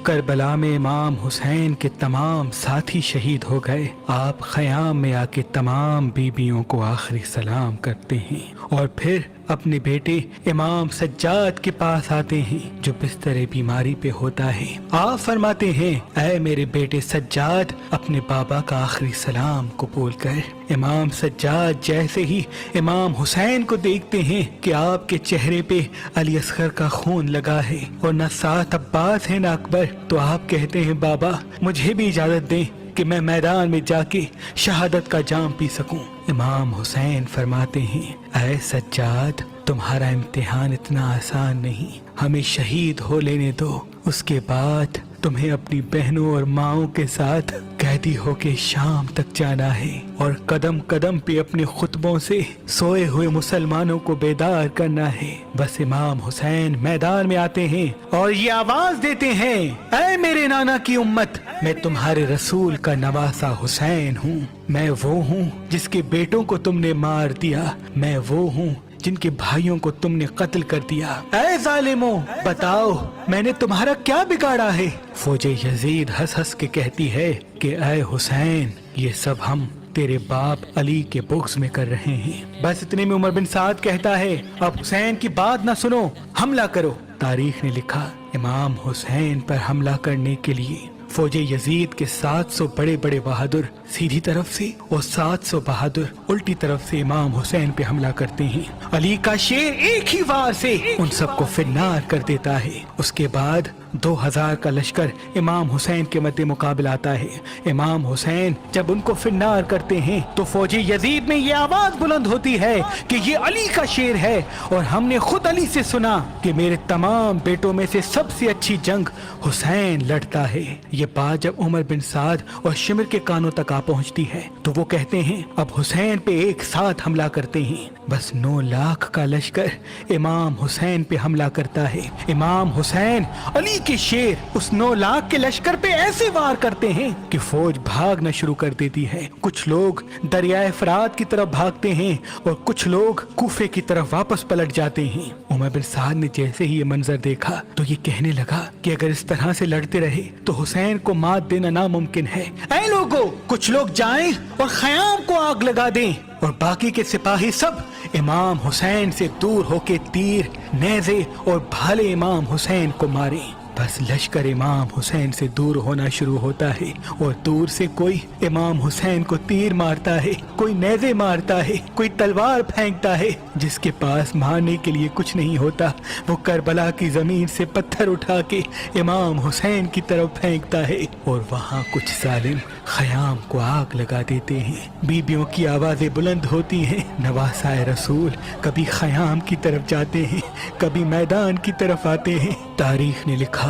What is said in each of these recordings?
کربلا میں امام حسین کے تمام ساتھی شہید ہو گئے۔ آپ خیام میں آ کے تمام بیویوں کو آخری سلام کرتے ہیں اور پھر اپنے بیٹے امام سجاد کے پاس آتے ہیں جو بستر بیماری پہ ہوتا ہے۔ آپ فرماتے ہیں اے میرے بیٹے سجاد، اپنے بابا کا آخری سلام قبول کر۔ امام سجاد جیسے ہی امام حسین کو دیکھتے ہیں کہ آپ کے چہرے پہ علی اصغر کا خون لگا ہے اور نہ ساتھ عباس ہے نہ اکبر، تو آپ کہتے ہیں بابا مجھے بھی اجازت دیں کہ میں میدان میں جا کے شہادت کا جام پی سکوں۔ امام حسین فرماتے ہیں اے سجاد، تمہارا امتحان اتنا آسان نہیں، ہمیں شہید ہو لینے دو، اس کے بعد تمہیں اپنی بہنوں اور ماؤں کے ساتھ قیدی ہو کے شام تک جانا ہے اور قدم قدم پہ اپنے خطبوں سے سوئے ہوئے مسلمانوں کو بیدار کرنا ہے۔ بس امام حسین میدان میں آتے ہیں اور یہ آواز دیتے ہیں اے میرے نانا کی امت، میں تمہارے رسول کا نواسا حسین ہوں، میں وہ ہوں جس کے بیٹوں کو تم نے مار دیا، میں وہ ہوں جن کے بھائیوں کو تم نے قتل کر دیا۔ اے ظالموں، بتاؤ میں نے تمہارا کیا بگاڑا ہے؟ فوج یزید ہنس ہنس کے کہتی ہے کہ اے حسین، یہ سب ہم تیرے باپ علی کے بغض میں کر رہے ہیں۔ بس اتنے میں عمر بن سعد کہتا ہے اب حسین کی بات نہ سنو، حملہ کرو۔ تاریخ نے لکھا امام حسین پر حملہ کرنے کے لیے فوج یزید کے 700 بڑے بڑے بہادر سیدھی طرف سے اور 700 بہادر الٹی طرف سے امام حسین پہ حملہ کرتے ہیں۔ علی کا شیر ایک ہی وار سے ان سب کو فنار کر دیتا ہے۔ اس کے بعد 2000 کا لشکر امام حسین کے مد مقابل آتا ہے۔ امام حسین جب ان کو فنار کرتے ہیں تو فوج یزید میں یہ آواز بلند ہوتی ہے کہ یہ علی کا شیر ہے، اور ہم نے خود علی سے سنا کہ میرے تمام بیٹوں میں سے سب سے اچھی جنگ حسین لڑتا ہے۔ یہ بات جب عمر بن سعد اور شمر کے کانوں تک آ پہنچتی ہے تو وہ کہتے ہیں اب حسین پہ ایک ساتھ حملہ کرتے ہیں۔ بس 9 لاکھ کا لشکر امام حسین پہ حملہ کرتا ہے۔ امام حسین علی کے شیر اس 9 لاکھ کے لشکر پہ ایسے وار کرتے ہیں کہ فوج بھاگنا شروع کر دیتی ہے۔ کچھ لوگ دریائے فرات کی طرف بھاگتے ہیں اور کچھ لوگ کوفے کی طرف واپس پلٹ جاتے ہیں۔ عمر بن سعد نے جیسے ہی یہ منظر دیکھا تو یہ کہنے لگا کہ اگر اس طرح سے لڑتے رہے تو حسین کو مات دینا ناممکن ہے۔ اے لوگو، کچھ لوگ جائیں اور خیام کو آگ لگا دیں اور باقی کے سپاہی سب امام حسین سے دور ہو کے تیر، نیزے اور بھالے امام حسین کو ماریں۔ بس لشکر امام حسین سے دور ہونا شروع ہوتا ہے اور دور سے کوئی امام حسین کو تیر مارتا ہے، کوئی نیزے مارتا ہے، کوئی تلوار پھینکتا ہے۔ جس کے پاس مارنے کے لیے کچھ نہیں ہوتا وہ کربلا کی زمین سے پتھر اٹھا کے امام حسین کی طرف پھینکتا ہے، اور وہاں کچھ ظالم خیام کو آگ لگا دیتے ہیں۔ بیبیوں کی آوازیں بلند ہوتی ہیں، نواسائے رسول کبھی خیام کی طرف جاتے ہیں، کبھی میدان کی طرف آتے ہیں۔ تاریخ نے لکھا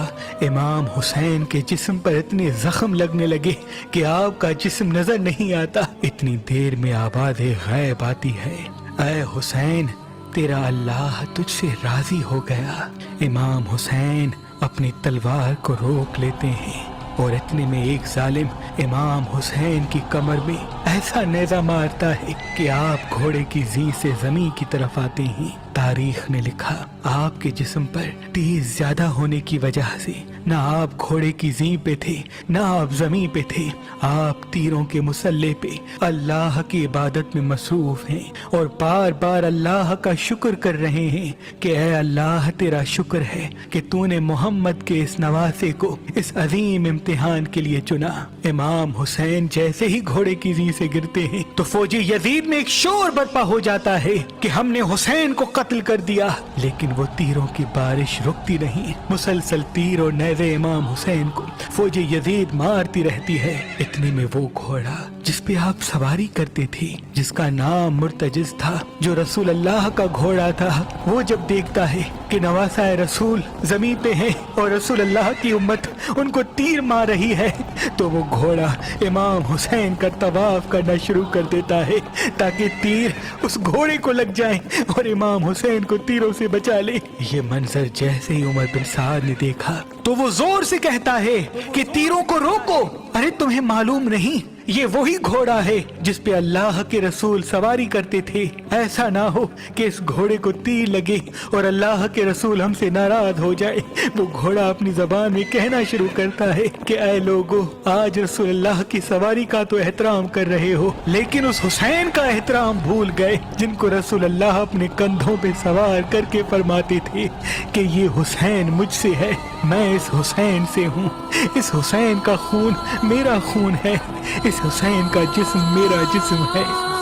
امام حسین کے جسم پر اتنے زخم لگنے لگے کہ آپ کا جسم نظر نہیں آتا، اتنی دیر میں آواز غیب آتی ہے اے حسین، تیرا اللہ تجھ سے راضی ہو گیا۔ امام حسین اپنی تلوار کو روک لیتے ہیں اور اتنے میں ایک ظالم امام حسین کی کمر میں ایسا نیزہ مارتا ہے کہ آپ گھوڑے کی زین سے زمین کی طرف آتے ہیں۔ تاریخ نے لکھا آپ کے جسم پر تیر زیادہ ہونے کی وجہ سے نہ آپ گھوڑے کی زین پہ تھے نہ آپ زمین پہ تھے، آپ تیروں کے مسلح پہ اللہ کی عبادت میں مصروف ہیں اور بار بار اللہ کا شکر کر رہے ہیں کہ اے اللہ تیرا شکر ہے کہ تو نے محمد کے اس نواسے کو اس عظیم امتحان کے لیے چنا۔ امام حسین جیسے ہی گھوڑے کی زین سے گرتے ہیں تو فوجی یزید میں ایک شور برپا ہو جاتا ہے کہ ہم نے حسین کو قتل کر دیا، لیکن وہ تیروں کی بارش رکتی نہیں، مسلسل تیر اور نیزے امام حسین کو فوج یزید مارتی رہتی ہے۔ اتنے میں وہ گھوڑا جس پہ آپ سواری کرتے تھے، جس کا نام مرتجز تھا، جو رسول اللہ کا گھوڑا تھا، وہ جب دیکھتا ہے کہ نواسائے رسول زمین پہ ہیں اور رسول اللہ کی امت ان کو تیر مار رہی ہے تو وہ گھوڑا امام حسین کا طواف کرنا شروع کر دیتا ہے تاکہ تیر اس گھوڑے کو لگ جائیں اور امام حسین کو تیروں سے بچا لے۔ یہ منظر جیسے ہی عمر بن سعد نے دیکھا تو وہ زور سے کہتا ہے کہ تیروں کو روکو، ارے تمہیں معلوم نہیں یہ وہی گھوڑا ہے جس پہ اللہ کے رسول سواری کرتے تھے۔ ایسا نہ ہو کہ اس گھوڑے کو تیر لگے اور اللہ کے رسول ہم سے ناراض ہو جائے۔ وہ گھوڑا اپنی زبان میں کہنا شروع کرتا ہے کہ اے لوگو، آج رسول اللہ کی سواری کا تو احترام کر رہے ہو، لیکن اس حسین کا احترام بھول گئے جن کو رسول اللہ اپنے کندھوں پہ سوار کر کے فرماتے تھے کہ یہ حسین مجھ سے ہے، میں اس حسین سے ہوں، اس حسین کا خون میرا خون ہے، اس حسین کا جسم میرا جسم ہے۔